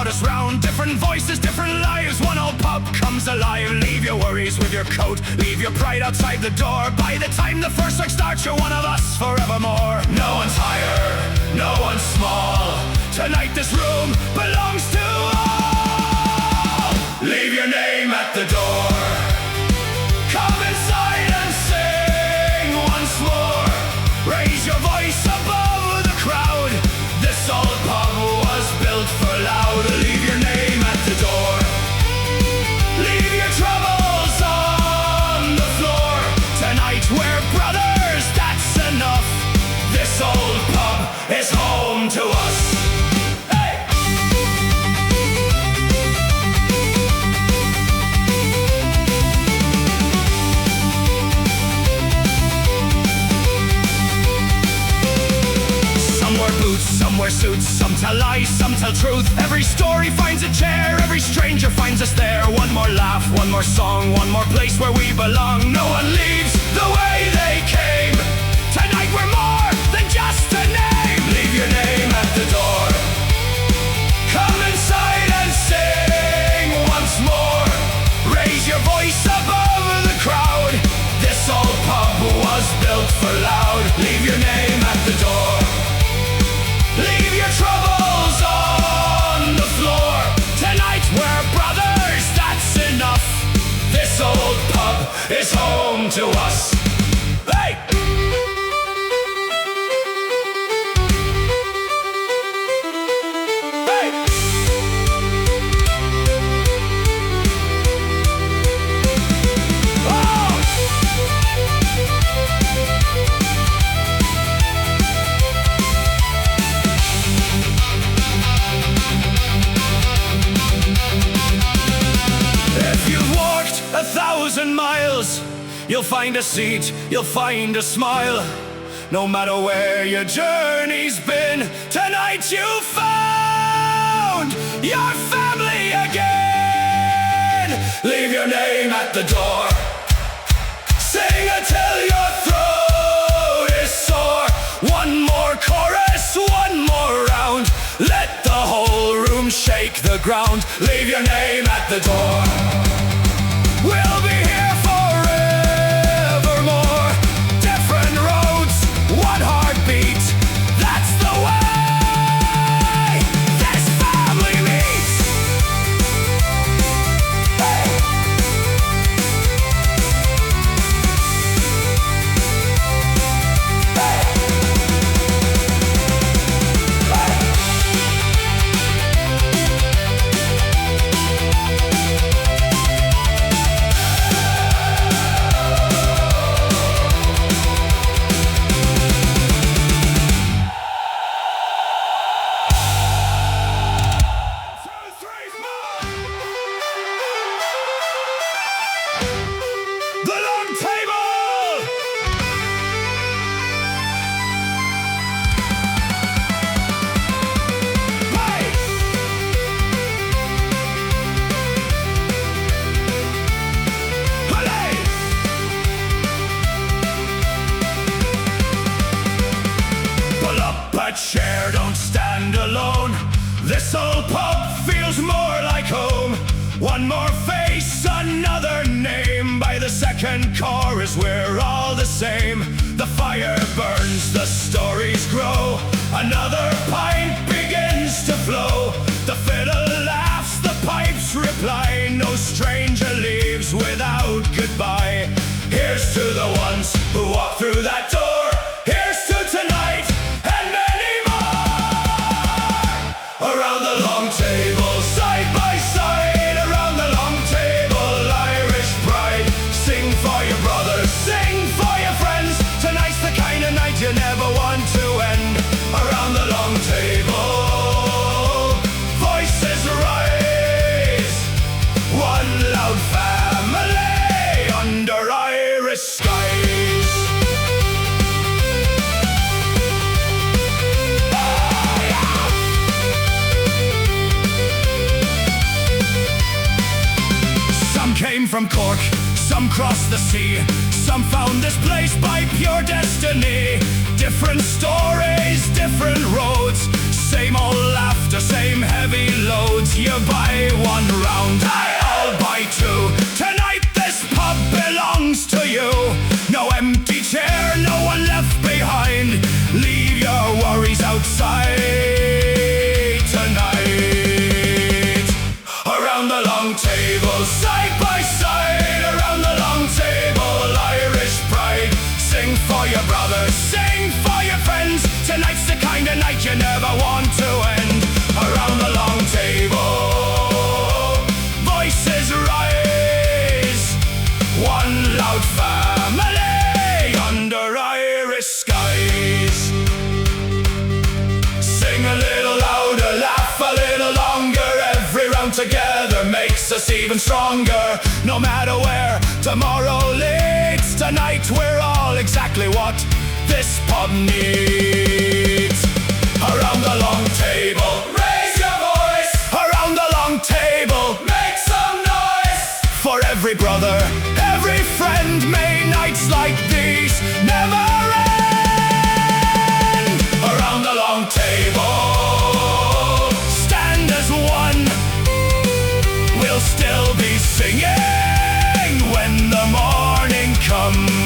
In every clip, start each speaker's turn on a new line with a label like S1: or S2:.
S1: brought us round. Different voices, different lives, one old pub comes alive. Leave your worries with your coat, leave your pride outside the door. By the time the first song starts, you're one of us forevermore. No one's higher, no one's small. Tonight this room belongs to all. Leave your name at the door. Come inside and sing once more. Raise your voice above the crowd. This old pub was built for loud. Leave your name at the door. Leave your troubles on the floor. Tonight we're brothers, that's enough. This old pub is home to us. Some wear suits, some tell lies, some tell truth. Every story finds a chair, every stranger finds us there. One more laugh, one more song, one more place where we belong. No one leaves the way they came. Tonight we're more than just a name. Leave your name at the door. Come inside and sing once more. Raise your voice above the crowd. This old pub was built for loud. Leave your name at the door. Leave your troubles on the floor. Tonight we're brothers, that's enough. This old pub is home to us. Hey! Hey! If you've walked 1,000 miles, you'll find a seat, you'll find a smile. No matter where your journey's been, tonight you found your family again. Leave your name at the door. Sing until your throat is sore. One more chorus, one more round. Let the whole room shake the ground. Leave your name at the door. We'll be here forevermore. Different roads, one heartbeat. That's the way this family meets. Hey! Chair, don't stand alone. This old pub feels more like home. One more face, another name. By the second chorus we're all the same. The fire burns, the stories grow. Another pint begins to flow. The fiddle laughs, the pipes reply. No stranger leaves without goodbye. Here's to the ones who walk through that door. Here's to tonight and many more. Around the long table, side by side. Around the long table, Irish pride. Sing for your brothers, sing for your friends. Tonight's the kind of night you never want to end. Around the long table, voices rise. One loud family under Irish skies. Some came from Cork, some crossed the sea. Some found this place by pure destiny. Different stories, different roads. Same old laughter, same heavy loads. You buy one round, I'll buy two. Tonight this pub belongs to you. No empty chair, no one left behind. Leave your worries outside tonight. Around the long table, side by side. Around the long table, Irish pride. Sing for your brothers, sing for your friends. Tonight's the kind of night you never want to end. Around the long table, voices rise. One loud family under Irish skies. Sing a little louder, laugh a little longer. Every round together makes us even stronger. No matter where tomorrow leads, tonight we're all exactly what this pub needs. Around the long table, raise your voice. Around the long table, make some noise. For every brother, every friend, may nights like these never end. Around the long table, stand as one. We'll still be singing when the morning comes.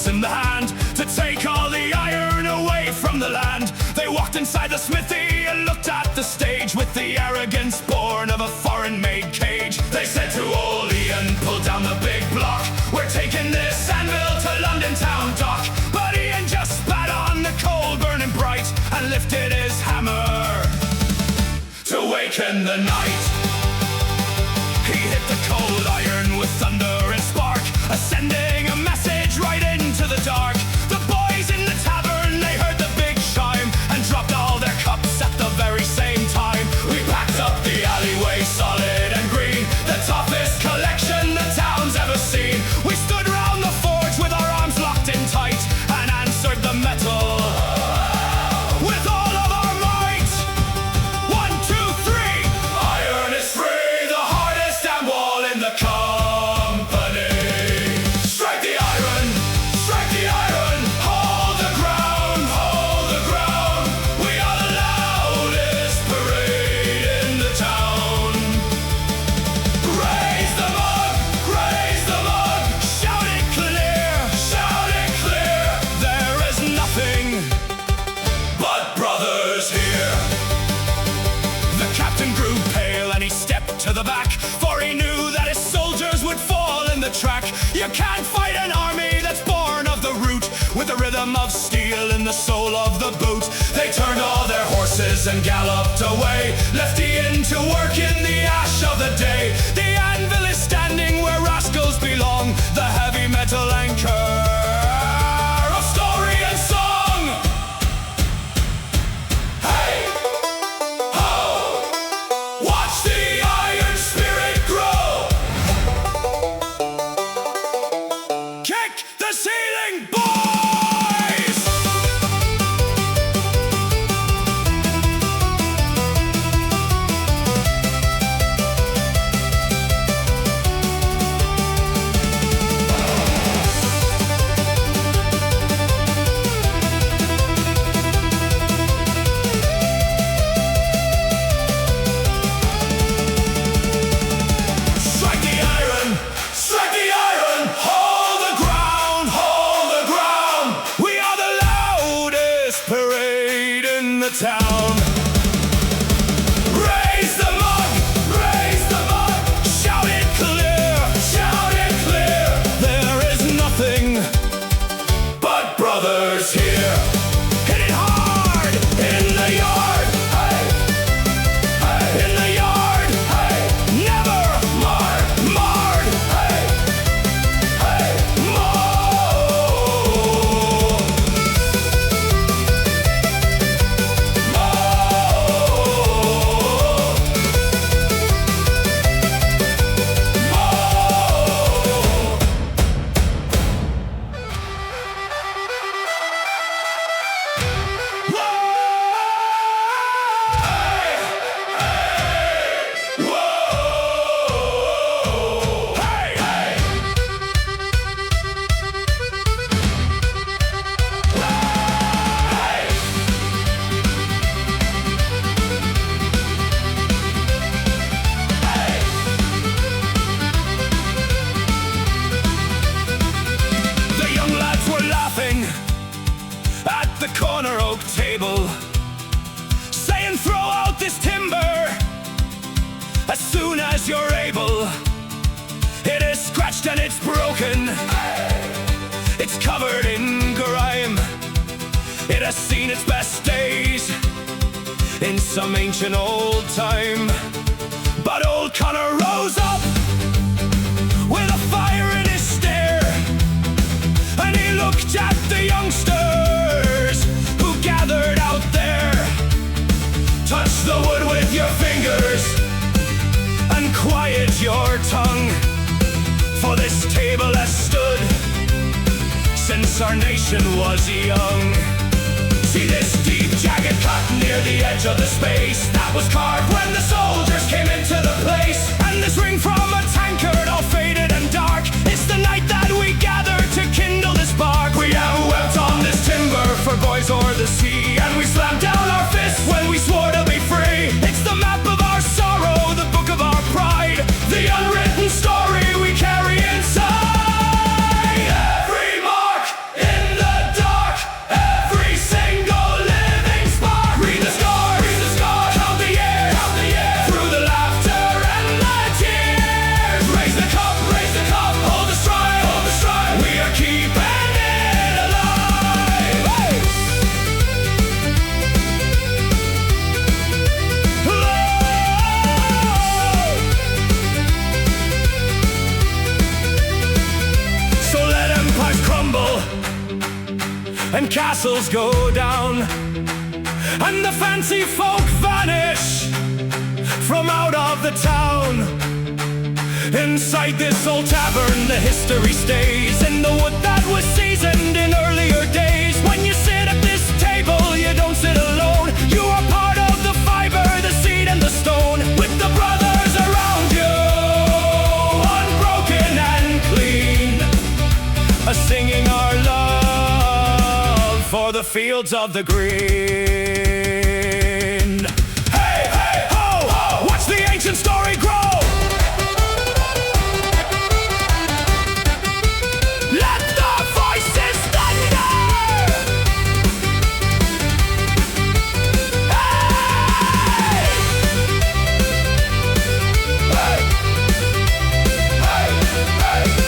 S1: In the hand to take all the iron away from the land. They walked inside the smithy and looked at the stage with the arrogance born of a foreign-made cage. They said to old Ian, pull down the big block. We're taking this anvil to London town dock. But Ian just spat on the coal burning bright and lifted his hammer to waken the night. He hit the cold iron with thunder and spark, sending a message right into the dark. The boys in the tavern, they heard the big chime and dropped all their cups at the very same time. We packed up the alleyway solid and green, the toughest collection the town's ever seen. We stood round the forge with our arms locked in tight and answered the metal with all of our might. 1, 2, 3. Iron is free, the hardest damn wall in the company. Strike the iron, hold the ground, hold the ground. We are the loudest parade in the town. Raise the mug, shout it clear, shout it clear. There is nothing but brothers here. The captain grew pale and he stepped to the back, for he knew that his soldiers would fall in the track. You can't fight an army that's born of the root, with the rhythm of steel in the sole of the boot. They turned all their horses and galloped away, left Ian to work in the ash of the day. The anvil is standing where rascals belong, the heavy metal anchor of story and song. Hey, ho, watch the iron spirit grow. Kick the ceiling, boys! the corner oak table, saying throw out this timber as soon as you're able. It is scratched and it's broken, it's covered in grime. It has seen its best days in some ancient old time. But old Connor rose up with a fire in his stare, and he looked at the youngsters who gathered out there. Touch the wood with your fingers and quiet your tongue, for this table has stood since our nation was young. See this deep jagged cut near the edge of the space that was carved when the soldiers came into the place. And this ring from a tankard all faded and dark, it's the night that we gather to kindle this spark. We have wept on this timber for boys o'er the sea, and we slammed down our fists when we swore to be free. It's the map of our sorrow, the book of our pride, the unwritten story we carry inside. And castles go down, and the fancy folk vanish from out of the town. Inside this old tavern, the history stays in the wood that was seasoned in earlier days. When you sit at this table, you don't sit alone. You are part of the fiber, the seed and the stone, with the brothers around you, unbroken and clean, singing our love for the fields of the green. Hey, hey, ho, ho! Watch the ancient story grow. Let the voices thunder. Hey! Hey! Hey! Hey!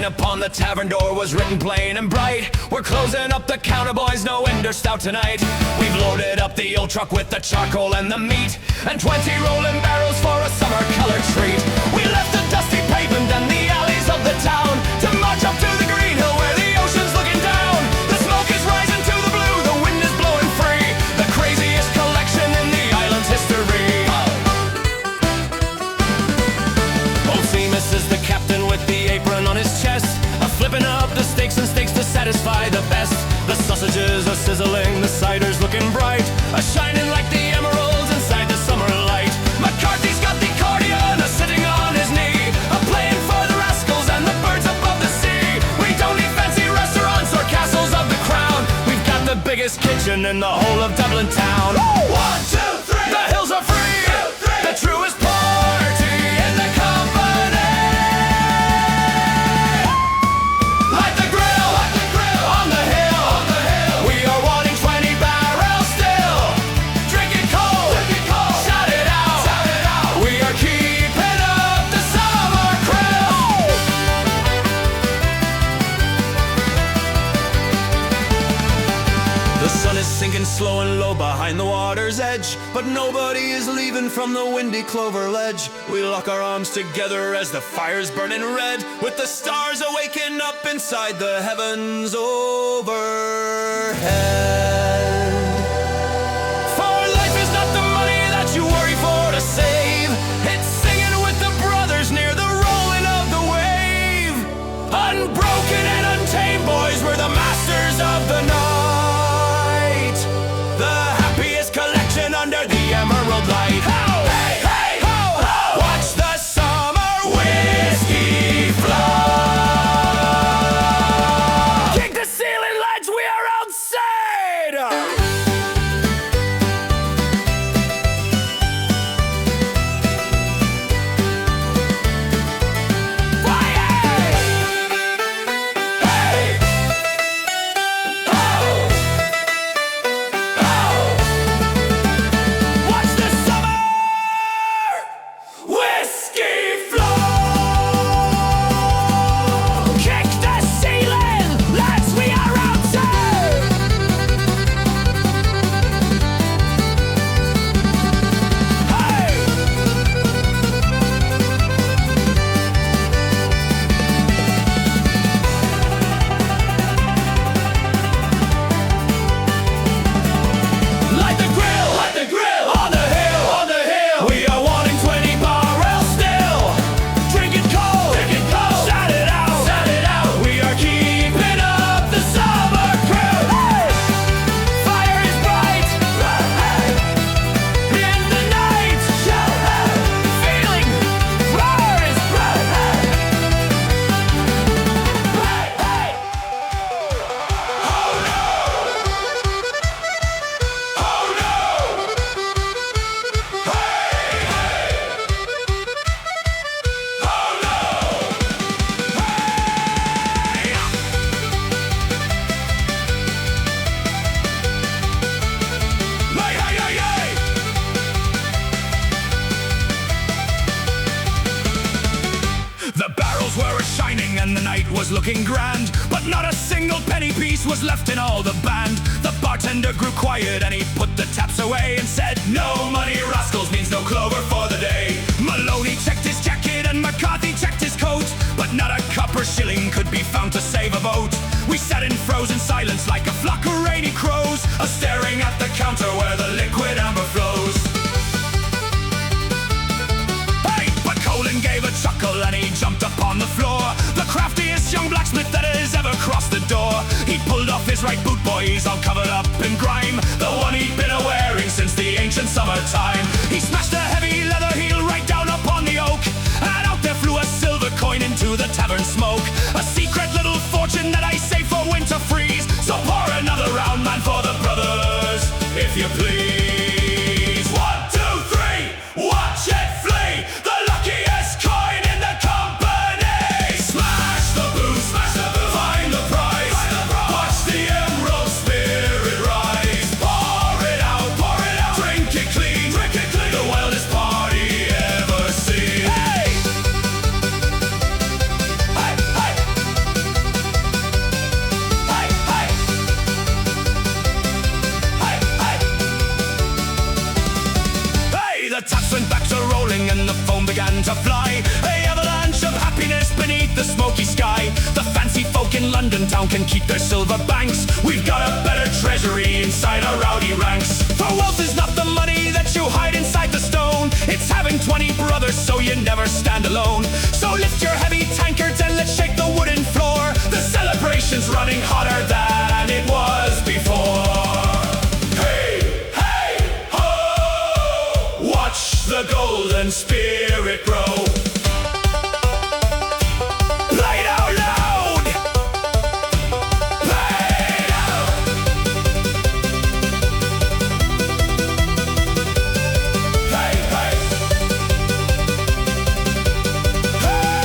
S1: Upon the tavern door was written plain and bright, we're closing up the counter, boys, no Ender Stout tonight. We've loaded up the old truck with the charcoal and the meat, and 20 rolling barrels for a summer colored treat. We left the dusty pavement and the alleys of the town to march up to the green hill where the ocean's looking down. The smoke is rising to the blue, the wind is blowing free, the craziest collection in the island's history. Old Seamus is the captain with the apron on his chest, flipping up the steaks and steaks to satisfy the best. The sausages are sizzling, the cider's looking bright, shining like the emeralds inside the summer light. McCarthy's got the accordion sitting on his knee, playing for the rascals and the birds above the sea. We don't need fancy restaurants or castles of the crown, we've got the biggest kitchen in the whole of Dublin town. 1, 2, 3, the hills are free, 2, 3, the truest party in the company. sinking slow and low behind the water's edge. But nobody is leaving from the windy clover ledge. We lock our arms together as the fire's burning red, with the stars awaking up inside the heavens overhead. For life is not the money that you worry for to save. It's singing with the brothers near the rolling of the wave. Unbroken and untamed boys, we're the masters of the night. The happiest collection under the emerald light. Ho! Hey! Hey! Ho! Ho! Watch the summer whiskey flow. Kick the ceiling, lads, we are outside. Looking grand, but not a single penny piece was left in all the band. The bartender grew quiet and he put the taps away and said, "No money, rascals, means no clover for the day." Maloney checked his jacket and McCarthy checked his coat, but not a copper shilling could be found to save a boat. We sat in frozen silence like a flock of rainy crows, staring at the counter where the liquid amber flows. Colin gave a chuckle and he jumped upon the floor. The craftiest young blacksmith that has ever crossed the door. He pulled off his right boot, boys, all covered up in grime, the one he'd been wearing since the ancient summertime. He smashed a heavy leather heel right down upon the oak, and out there flew a silver coin into the tavern smoke. A secret little fortune that I save for winter freeze. So pour another round, man, for the brothers, if you please. 1, 2, 3, watch it flee. The luckiest coin in the company. Smash the booth, find the prize. Watch the emerald spirit rise. Pour it out, drink it clean. The wildest party ever seen. Hey! Hey, hey! Hey, hey! Hey, hey! Hey, the taps went back to rolling and the foam began to fly. An avalanche of happiness beneath the smoky sky. The fancy folk in London town can keep their silver banks. We've got a better treasury inside our rowdy ranks. For wealth is not the money that you hide inside the stone. It's having 20 brothers so you never stand alone. So lift your heavy tankards and let's shake the wooden floor. The celebration's running hotter than it was before. Hey, hey, ho! Watch the golden spirit grow. Play it out loud! Play it out! Hey, hey! Hey!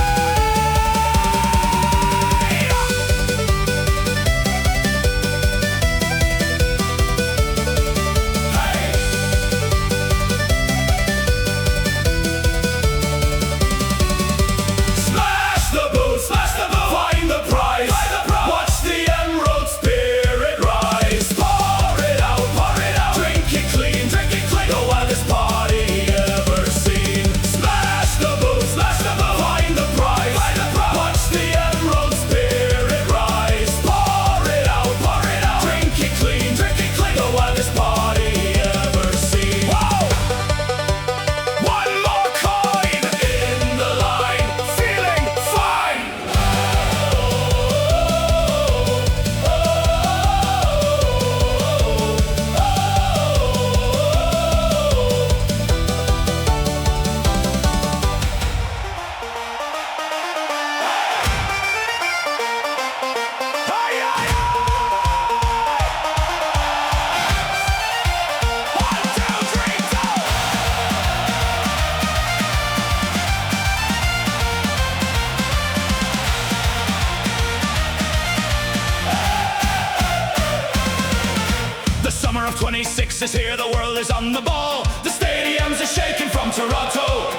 S1: of 26 is here, the world is on the ball. The stadiums are shaking from Toronto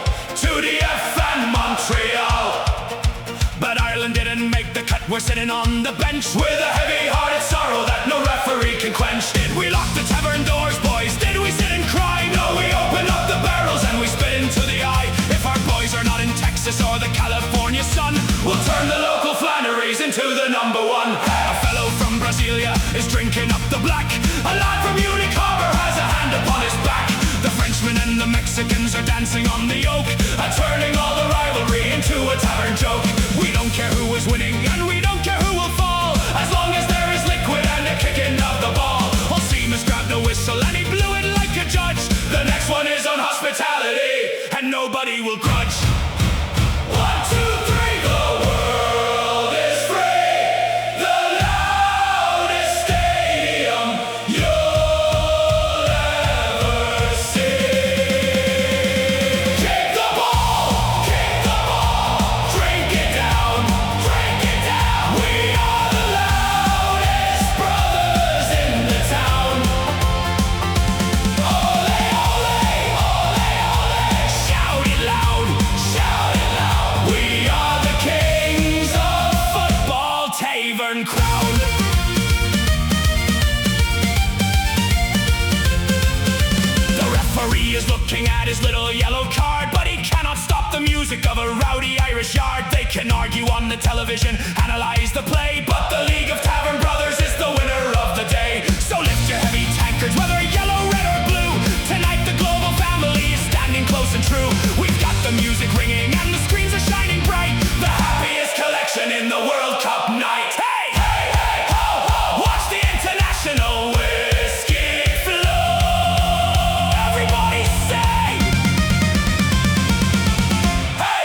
S1: to DF and Montreal. But Ireland didn't make the cut, we're sitting on the bench with a heavy-hearted sorrow that no referee can quench. Did we lock the tavern doors, boys? Did we sit and cry? No, we opened up the barrels and we spit into the eye. If our boys are not in Texas or the California sun, we'll turn the local Flanneries into the number one. A fellow from Brasilia is drinking up the black. A lad from Munich Harbor has a hand upon his back. The Frenchmen and the Mexicans are dancing on the yoke, turning all the rivalry into a tavern joke. We don't care who is winning and we don't care who will fall, as long as there is liquid and a kicking of the ball. Old Seamus grabbed the whistle and he blew it like a judge. The next one is on hospitality and nobody will grudge. 1, 2, 3, the world is free. The loudest stadium you'll ever see. Kick the ball, drink it down, drink it down. We are the loudest brothers in the town. Ole, ole, ole, ole. Shout it loud, shout it loud. We are the kings of football, tavern crown. The referee is looking at his little yellow card, but he cannot stop the music of a rowdy Irish yard. They can argue on the television, analyze the play, but the League of Tavern Brothers is the winner of the day. So lift your heavy tankards, whether yellow, red or blue. Tonight the global family is standing close and true. We've got the music ringing and the screens are shining bright. The happiest collection in the World Cup night. Hey, hey, hey, ho, ho. Watch the international whiskey flow. Everybody sing. Hey.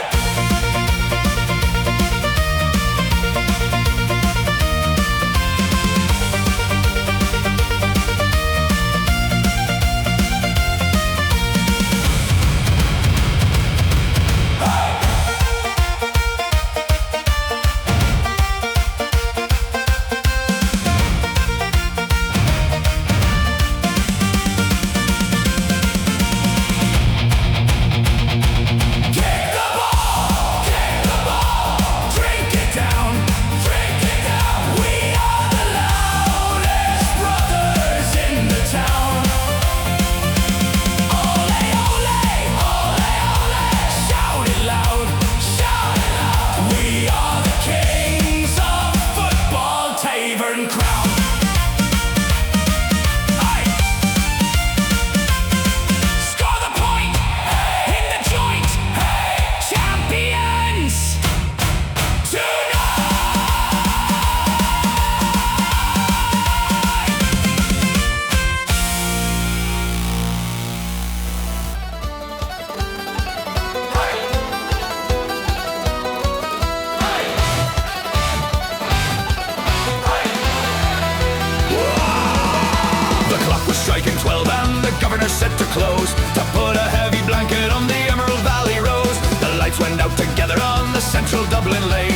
S1: Striking 12 and the governor said to close, to put a heavy blanket on the Emerald Valley Rose. The lights went out together on the central Dublin lane,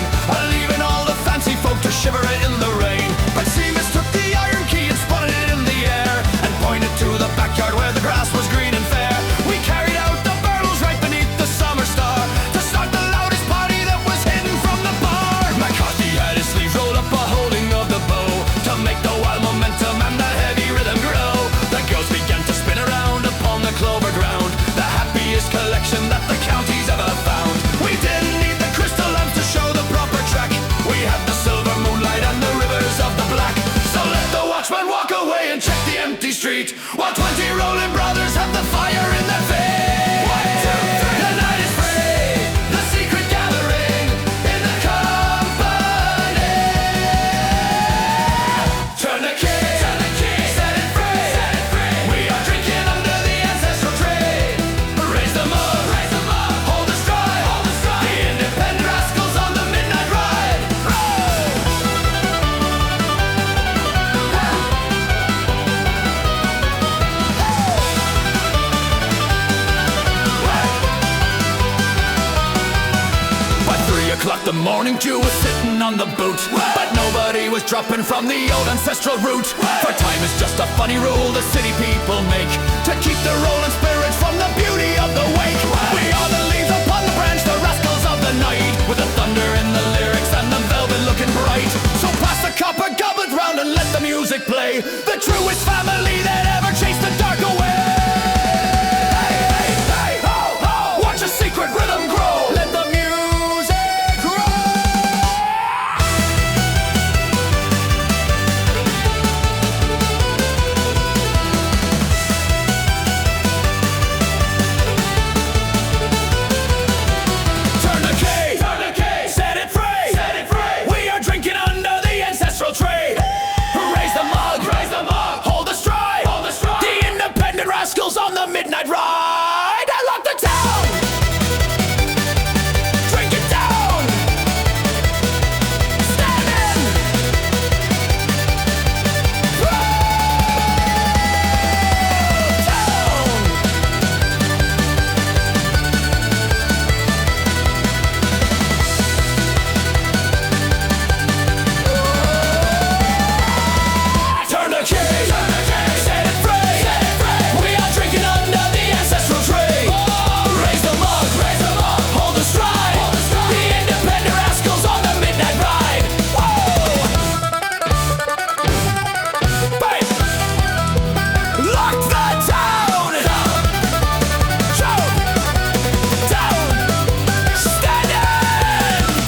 S1: leaving all the fancy folk to shiver in the rain. But Seamus took the iron key and spun it in the air, and pointed to the backyard where the grass was green and fair. We carried out the barrels right beneath the summer star, to start the loudest party that was hidden from the bar. McCarthy had his sleeves rolled up, a holding of the bow, to make the wild momentum and that heavy rhythm grow. The girls began to spin around upon the clover ground, the happiest collection that the county's ever found. We didn't need the crystal lamps to show the proper track, we had the silver moonlight and the rivers of the black. So let the watchman walk away and check the empty street, while 20 rolling brothers have the fire in their feet. 1, 2, 3, the night is free, the secret gathering in the company. Turn the key, set it free, set it free. We are drinking under the ancestral tree. Raise them up, hold the stride, hold the stride. The independent rascals on the midnight ride. Hey,
S2: morning dew was sitting on the boot, but nobody was dropping from the old ancestral route. For time is just a funny rule the city people make to keep the rolling spirits from the beauty of the wake. We are the leaves upon the branch, the rascals of the night, with the thunder in the lyrics and the velvet looking bright. So pass the copper goblets round and let the music play, the truest family that ever chased the dark away. Watch a secret rhythm grow, let the music grow. Turn the key, set it free. We are drinking under the ancestral tree. Raise the mug, hold the stride. The independent rascals on the midnight ride. Lock the town, drink it down, standing, Turn the key, set it free. We are drinking under the ancestral tree. Raise the mug, hold the stride. The independent rascals on the midnight ride. Bang! Lock the town, down, standing,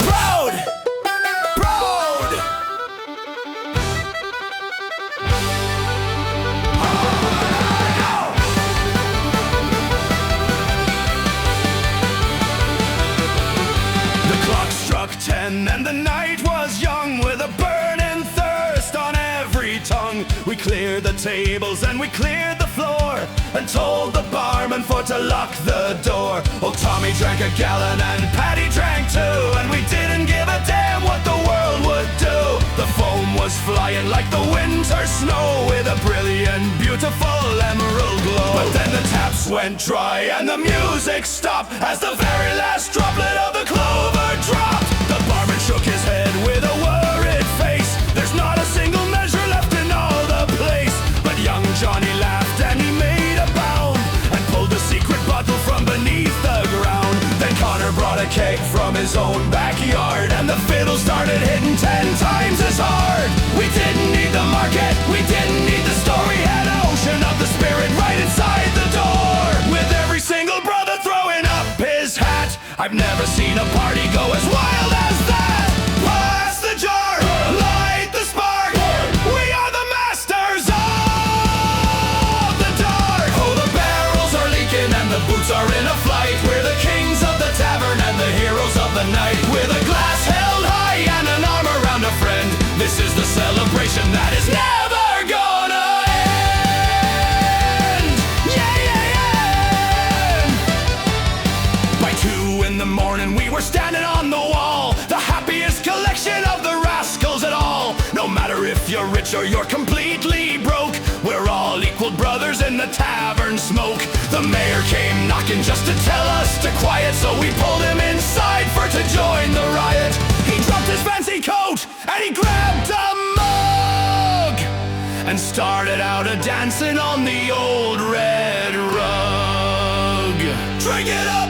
S2: proud.
S1: The clock struck 10 and the night was young, with a burning thirst on every tongue. We cleared the tables and we cleared the floor, and told the barman for to lock the door. Old Tommy drank a gallon and Paddy drank two, and we didn't give a damn what the world would do. The foam was flying like the winter snow, with a brilliant, beautiful emerald glow. But then the taps went dry and the music stopped, as the very last droplet of the clover dropped. The barman shook his head with a worried face. There's not a single measure left in all the place. But young Johnny laughed and he made a bound, and pulled the secret bottle from beneath the ground. Then Connor brought a keg from his own backyard, and the fiddle started hitting 10 times as hard. We didn't need the market, we didn't need the story, had an ocean of the spirit right inside the door. With every single brother throwing up his hat, I've never seen a party go as wild as that. Pass the jar, light the spark. We are the masters of the dark. Oh, the barrels are leaking and the boots are in a flight. We're the kings of the tavern and the heroes of the night. With a glass held high and an arm around a friend, this is the celebration that is never gonna end. By 2 in the morning we were standing on the wall, the happiest collection of the rascals at all. No matter if you're rich or you're completely broke, we're all equal brothers in the tavern smoke. The mayor came knocking just to tell us to quiet, so we pulled him inside for to join the riot. He dropped his fancy coat and he grabbed a mug, and started out a dancing on the old red rug. Drink it up,